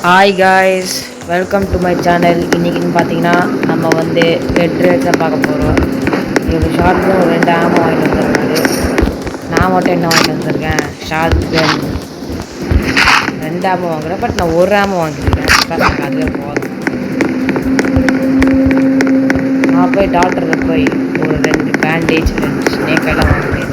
Hi guys, welcome to my channel. இன்றைக்கின்னு பார்த்தீங்கன்னா நம்ம வந்து ரெட் தான் பார்க்க போகிறோம். ஒரு ஷார்ட் கன் ஒரு 2 ஆமோ வாங்கிட்டு வந்துருக்காரு. நான் மட்டும் என்ன வாங்கிட்டு வந்திருக்கேன், ஷார்ட் கன் 2 ஆமோ வாங்குறேன். பட் நான் ஒரு ஆமோ வாங்கியிருக்கேன். எனக்கு அதுவே போதும். நான் போய் டாக்டரில் போய் ஒரு 2 பேண்டேஜ் 2 ஸ்னேக் எல்லாம் வாங்கினது.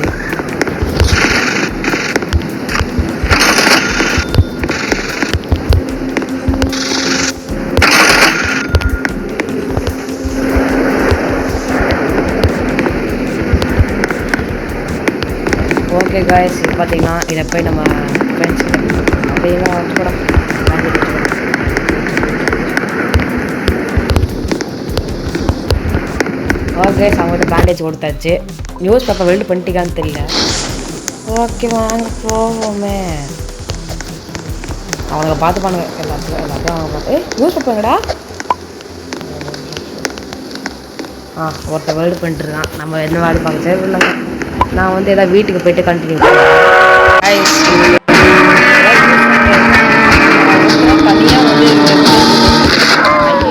ஓகே காய்ஸ், இது பார்த்தீங்கன்னா இதை போய் நம்ம ஃப்ரெண்ட்ஸ் அப்படின்னா வச்சுக்கூட ஓகே. அவங்கள்ட்ட பேண்டேஜ் கொடுத்தாச்சு. நியூஸ் பேப்பர் வெல்ட் பண்ணிட்டிக்கான்னு தெரியல. ஓகே வாங்க போவோமே. அவனுங்க பார்த்துப்பானுங்க எல்லாத்தையும் அவங்க பார்த்து. நியூஸ் பேப்பருங்கடா. ஒருத்தர் வெல்டு பண்ணிட்டு இருக்கான். நம்ம என்ன வேலை பார்க்க தேவையில்லைங்க. நான் வந்து எதாவது வீட்டுக்கு போயிட்டு கண்டினியூ பண்ணுவேன். தனியாக வந்து ஓகே.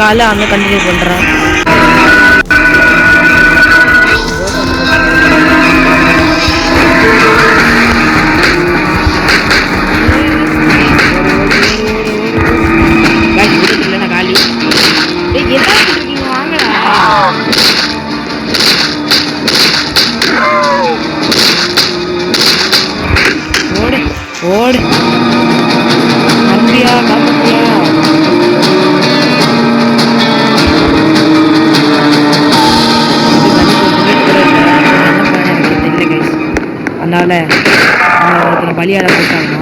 காலை அந்த கண்டினியூ பண்ணுறேன். இல்லைண்ணா காலி. என்ன இருக்கீங்க, வாங்கடா. ஓடு ஓடு நம்பியா காப்பியா. அதனால் ஒருத்தர் பலியாட போட்டாங்க.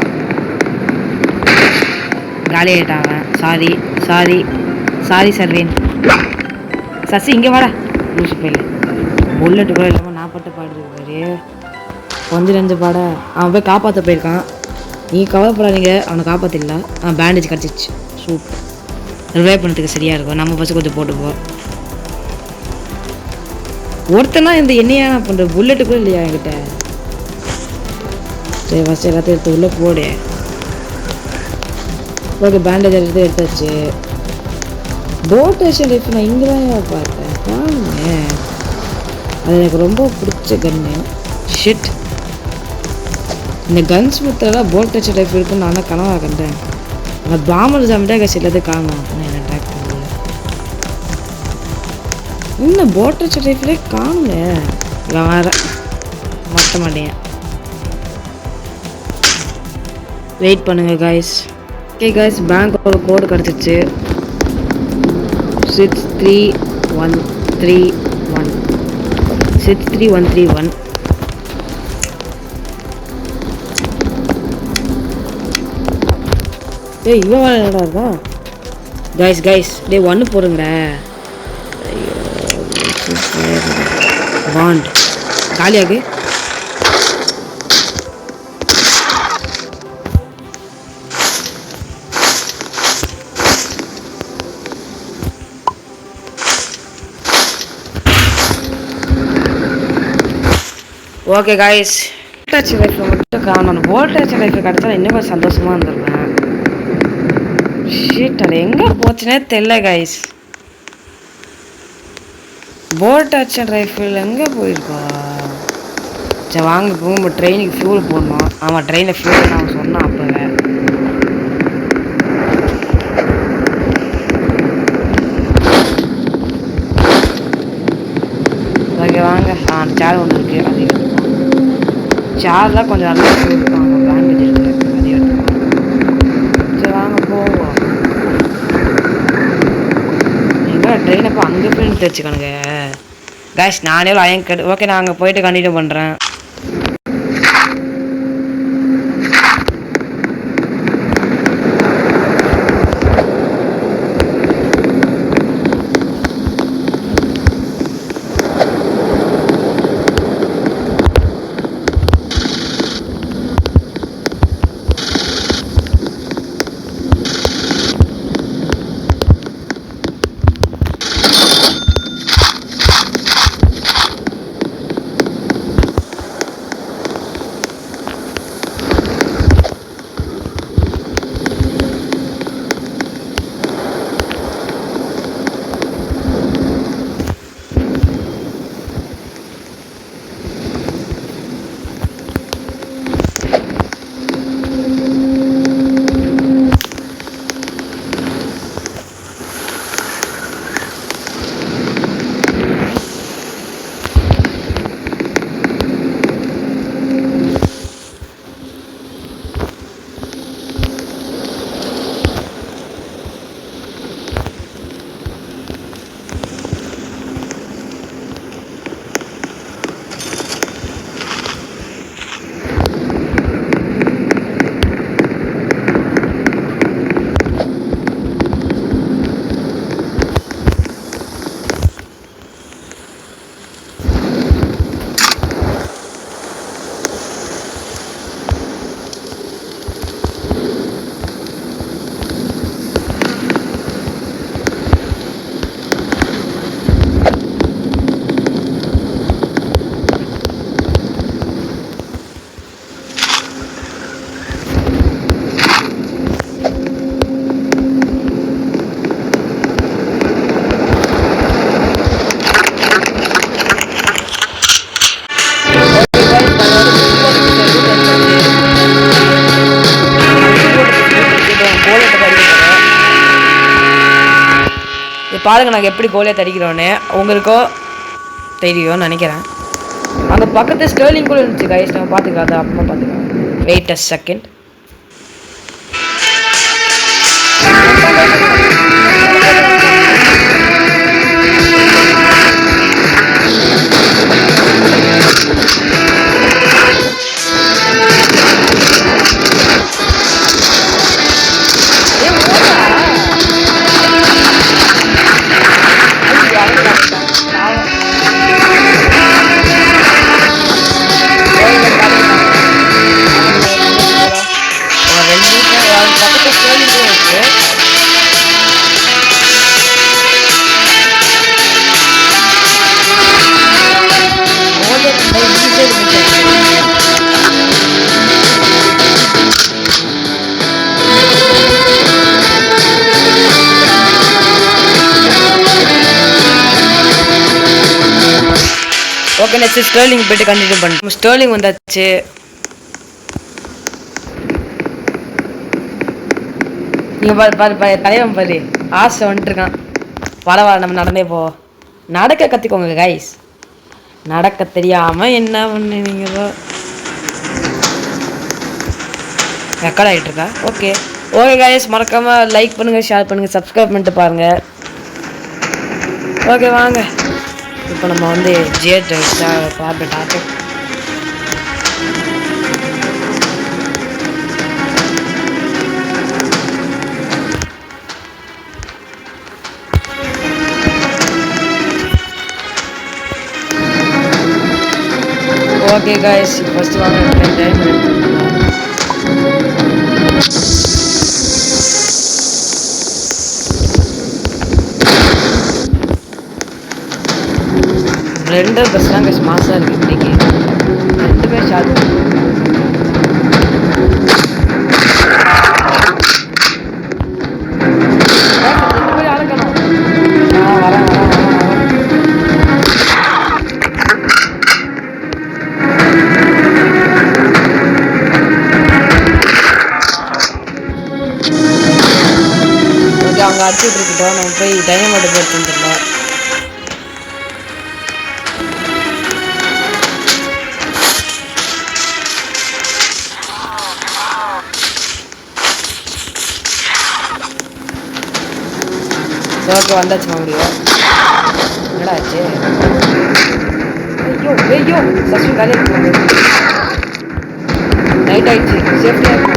காலி ஆகிட்டாங்க. சாரி சாரி சாரி சர்வேன். சசி இங்கே வாடா. லூசு போயில புல்லட்டு கூட இல்லாமல் நான் பட்ட பாடு இருக்காரு. கொஞ்சம் நெஞ்ச பாட அவன் போய் காப்பாற்ற போயிருக்கான். நீ கவலைப்படாதீங்க, அவனை காப்பாற்றிடல. பேண்டேஜ் கிடச்சிச்சு. சூப்பர். ரிவைவ் பண்ணுறதுக்கு சரியாக இருக்கும். நம்ம ஃபஸ்ட்டு கொஞ்சம் போட்டுப்போம். ஒருத்தனா இந்த என்னையா பண்ணுற புல்லட்டு கூட இல்லையா என்கிட்ட. சரி, ஃபஸ்ட்டு எல்லாத்தையும் எடுத்து உள்ளே போடு. ஓகே, பேண்டேஜ் எடுத்தாச்சு. போட் ஆக்ஷன் லைஃப் நான் இங்கே தான் பார்த்தேன். பாருங்க, அது எனக்கு ரொம்ப பிடிச்ச கன்னு. ஷிட், இந்த கன்ஸ் முத்தெல்லாம் போட் ஆக்ஷன் லைஃப் இருக்குன்னு நான் தான் கனவாக கண்டேன். அந்த பாமர் ஜாமிட்டா கட்சி எல்லாத்தையும் காணும். நான் என்ன ட்ராக் பண்ணல. இன்னும் போட் ஆக்ஷன் லைஃப்லேயே காணுங்க. வேற மட்ட மாட்டேன். வெயிட் பண்ணுங்கள் காய்ஸ். ஓகே காய்ஸ், பேங்க்கோட கோடு கிடச்சிச்சு. 63131 63131. ஏய் இவன் என்னடா இருக்கா? கைஸ் டே 1 போடுங்கடா. ஐயோ பாண்ட் காலியாகு. ஓகே காய்ஸ், வோல்டேஜ் லைஃப்பில் மட்டும் காணும். வோல்டேஜ் லைஃப்பில் கிடச்சா இன்னும் கொஞ்சம் சந்தோஷமாக இருந்துருவேன். ஷீட் அது எங்கே போச்சுனே தெரியல காய்ஸ். வோல்டேஜ் லைஃப்பில் எங்கே போயிருக்கா? சரி வாங்க போங்க, நம்ம ட்ரெயினுக்கு ஃபியூல் போடணும். ஆமாம், ட்ரெயினில் ஃபியூல் நான் சொன்னேன் அப்போவே. ஓகே வாங்க. சேர் ஒன்று இருக்குது, அது எடுத்துக்கோங்க. சேர்லாம் கொஞ்சம் நல்லா இருப்பாங்க, பேண்டேஜ் இருக்குது, அது எடுத்துக்கோங்க. சரி வாங்க போவோம். எங்கே ட்ரெயினை இப்போ அங்கே போய் நிறுத்தி வச்சுக்கணுங்க காய்ஸ். நானே அயன் கட்டு. ஓகே, நான் அங்கே போயிட்டு கண்டினியூ பண்ணுறேன். பாருங்க நாங்கள் எப்படி கோலே தடிக்கிறோன்னு உங்களுக்கோ தெரியும்னு நினைக்கிறேன். அந்த பக்கத்து ஸ்டர்லிங் கூட இருந்துச்சு கைஸ், நம்ம பார்த்துக்கலாம். அதை அப்புறமா பார்த்துக்கலாம். Wait a second. Okay, next sterling போய்ட்டு கண்டினியூ பண்ணுறோம். ஸ்டர்லிங் வந்தாச்சு. நீங்கள் பாரு தலைவன் பாரு, ஆசை வந்துட்டுருக்கான். வர நம்ம நடந்தே போ. நடக்க கற்றுக்கோங்க கைஸ். நடக்க தெரியாமல் என்ன பண்ணுவீங்களோ. ரெக்கார்ட் ஆகிட்டு இருக்கா? ஓகே ஓகே கைஸ், மறக்காமல் லைக் பண்ணுங்கள், ஷேர் பண்ணுங்கள், சப்ஸ்கிரைப் பண்ணிட்டு பாருங்கள். ஓகே வாங்க, இப்போ நம்ம வந்து ஜியர் பார்ப்பேன் டாபிக். ஓகே गाइस ஃபர்ஸ்ட் வாங்க டைம் ரெண்டு பஸ் தான் गाइस மாசா இருக்கு இன்னைக்கு ரெண்டு பேர் ஷாட் அவங்க அடிச்சுட்டு இருக்கட்டும் நம்ம போய் டைனமோட்டை போட்டு வந்துடலாம் ஓகே வந்தாச்சு மறுபடியும் என்னடா ஆச்சு ஐயோ ஐயோ சசி காலையே நைட் ஆயிடுச்சு சேஃப்டியாக இருக்கும்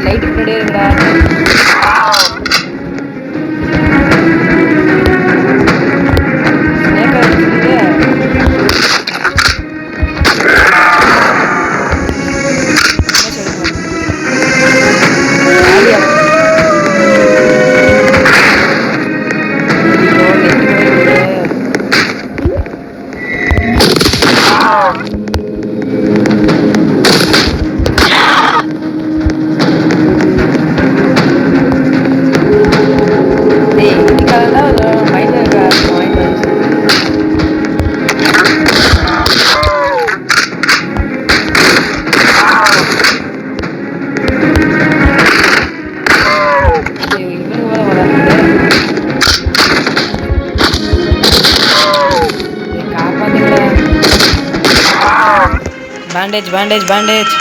லைட் பின்னாடியே இருக்குடா bandage bandage bandage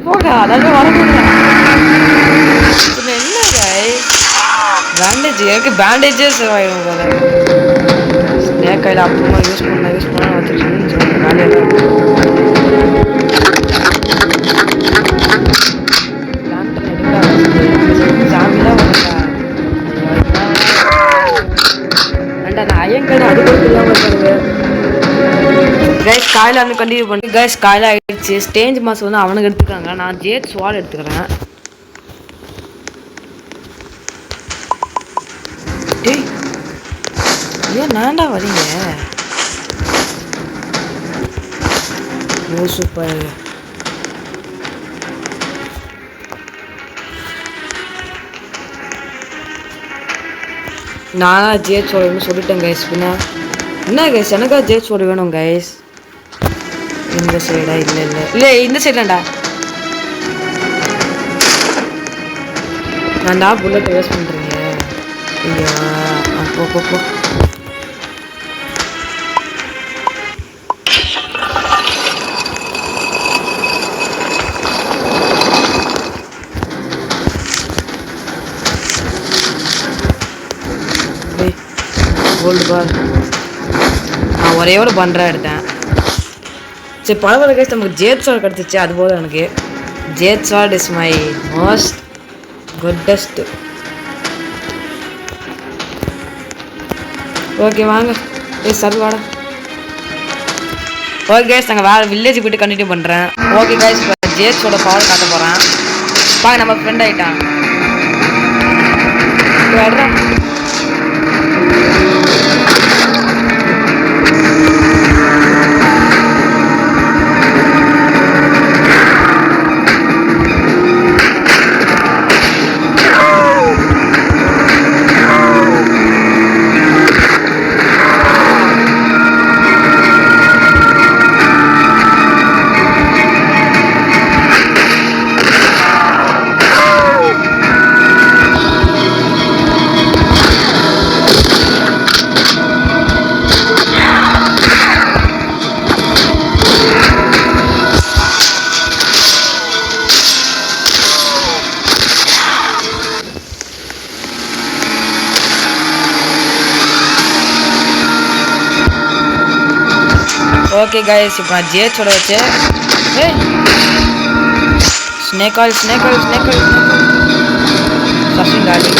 போடா அதான் வரக்கூடாது என்ன गाइस bandage எனக்கு bandageே சேவாயிடும் போல ஸ்னேக் ஆயில் அப்புறமா யூஸ் பண்ண வச்சிருக்கேன்னு சாமிலாம் வரா நான் ஐயங்கடை அது கூட இல்லாமல் இருக்காங்க கைஸ் காயில் வந்து கண்டினியூ பண்ணி கைஸ் காயில் ஆகிடுச்சு ஸ்டேஞ்ச் மாஸ் வந்து அவனுக்கு எடுத்துக்காங்க நான் ஜேட் ஸ்வால் எடுத்துக்கிறேன் டேய் ஏன் நான்டா வரீங்க ஓ சூப்பர் நானா ஜேட் ஸ்வால் சொல்லிட்டேன் கைஸ் பின்னா என்ன கைஸ் எனக்கா ஜேட் ஸ்வால் வேணும் கைஸ் இந்த சைடா இல்லை இந்த சைட்லடா நான்டா புல்லட் வேஸ்ட் பண்ணுறீங்க ஐயா போ கோல்டு பார் நான் ஒரே ஒரு பண்றா எடுத்தேன் சரி பரவாயில்ல கைஸ் நமக்கு ஜேட் ஸ்வாட் கிடச்சிச்சு அது போதும் எனக்கு jade sword is my most goodest okay வாங்க சார் வாடா ஓகே கைஸ் நாங்கள் வேறு வில்லேஜ் போய்ட்டு கண்டினியூ பண்ணுறேன் ஓகே கைஸ் இப்போ ஜேட் ஸ்வாடோட பவர் காட்ட போகிறேன் பாங்க நம்ம ஃப்ரெண்ட் ஆகிட்டான் ஓகே கைஸ் இப்போ நான் ஜேட் சொல்ல வச்சேன் ஸ்னேக் ஆயில் சசி காலி.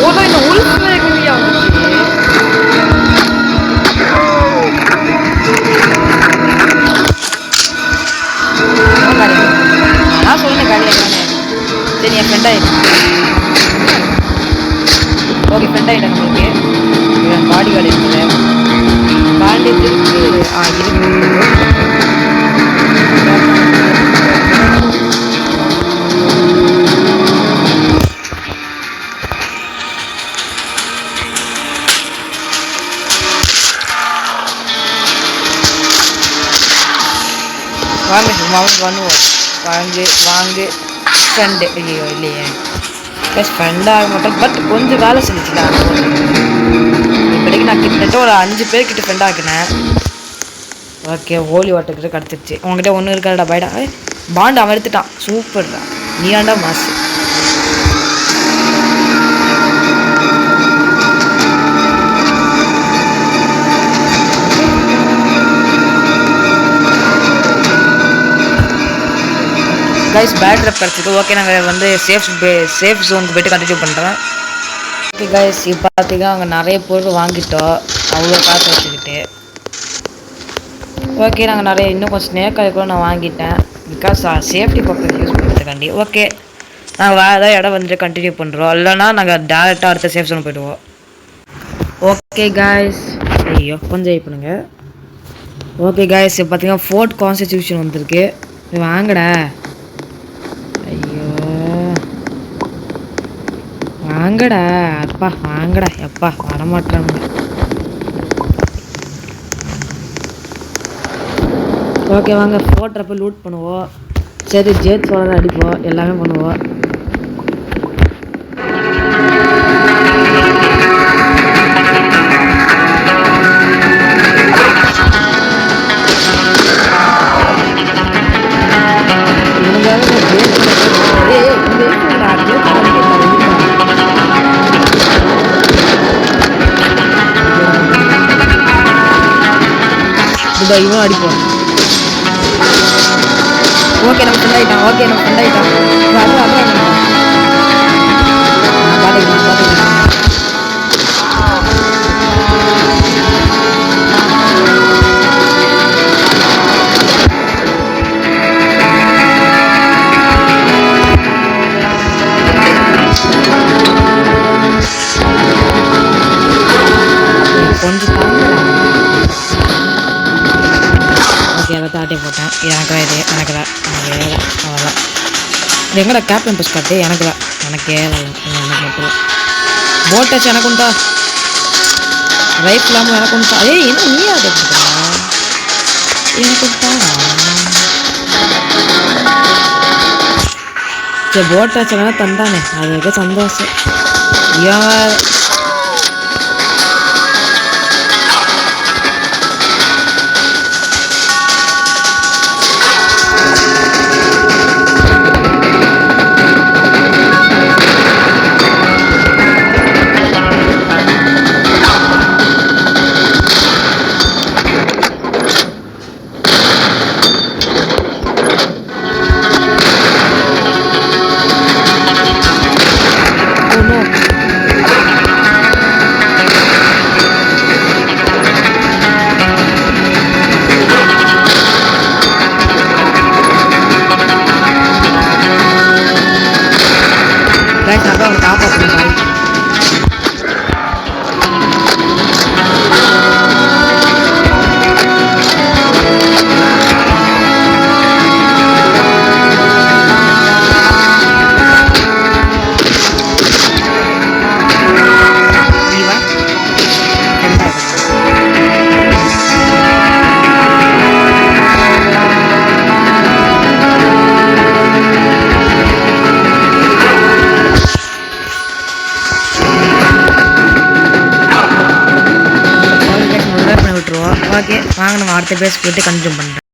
ஓனா இந்த உள்ஃபுல்ல எங்கயா வந்துச்சு? நான் சொல்லுங்க காலியாக்கானே. சரி என் ஃப்ரெண்ட் ஆயிடுச்சு. ஓகே ஃப்ரெண்ட் ஆகிட்டேன் நம்மளுக்கு. பாடி கார்டு இருக்குது. பாண்டியத்திற்கு இருக்கு. வாங்க பண்ணுவோம். வாங்கு ஃப்ரெண்டு. ஐயோ இல்லையே ப்ளஸ் ஃப்ரெண்டாக மாட்டோம். பட் கொஞ்சம் வேலை செஞ்சுச்சுடா. இப்போதைக்கு நான் கிட்டத்தட்ட ஒரு 5 பேர்கிட்ட ஃப்ரெண்ட் ஆக்கினேன். ஓகே ஹோலி வாட்டர் கிட்ட கிடச்சிருச்சு. உங்ககிட்ட ஒன்றும் இருக்காடா பைடா. பாண்டு அவன் எடுத்துட்டான். சூப்பர்டா நீயாண்டா மாசு. கைஸ் பேட் ட்ராப் கிடச்சிருக்கு. ஓகே நாங்கள் வந்து சேஃப் ஜோனுக்கு போய்ட்டு கண்டினியூ பண்ணுறேன். ஓகே கைஸ் இப்போ பார்த்தீங்கன்னா அங்கே நிறைய பொருள் வாங்கிட்டோம் அவ்வளோ காசு வச்சுக்கிட்டு. ஓகே நாங்கள் நிறைய இன்னும் கொஞ்சம் ஸ்னேக் ஆகி கூட நான் வாங்கிட்டேன். பிகாஸ் சேஃப்டி பர்பஸ் யூஸ் பண்ணுறதுக்காண்டி. ஓகே நாங்கள் வேறு ஏதாவது இடம் வந்துட்டு கண்டினியூ பண்ணுறோம். இல்லைனா நாங்கள் டேரெக்டாக அடுத்த சேஃப் ஜோன் போய்டுவோம். ஓகே கைஸ் ஐயோ கொஞ்சம் வெயிட் பண்ணுங்க. ஓகே கைஸ் இப்போ பார்த்தீங்கன்னா ஃபோர்ட் கான்ஸ்டிடியூஷன் வந்திருக்கு. வாங்கடா. ஐயோ வாங்கடா அப்பா வாங்கடா எப்பா வரமாட்டாங்க. ஓகே வாங்க ஃபோட்டோப்போ லூட் பண்ணுவோம். சரி ஜேட் சோழரை அடிப்போம். எல்லாமே பண்ணுவோம். இவன் அடிப்போம். ஓகே நம்ம ஃப்ரெண்ட் ஆகிட்டான். ஓகே நம்ம ஃப்ரெண்ட் ஆகிட்டான். கொஞ்சம் அதை தாட்டி போட்டேன். எனக்கு தான் இது எனக்கு தான் அவ்வளோதான். இது எங்கடா கேப்டன் பஸ் காட்டு? எனக்கு தான் எனக்கு மட்டும் போட்டாச்சு. எனக்கு உண்டா ரைட் இல்லாமல் எனக்கு உண்டா? ஏய் என்ன நீ அதை எடுத்துக்கிறா? எனக்கு உண்டா? சரி போட்டாச்சு வேணா தந்தானே அது இருக்க சந்தோஷம். ஏன் ஓகே வாங்க நம்ம அடுத்த பேஸ் போய்ட்டு கண்டினியூ பண்ணுறேன்.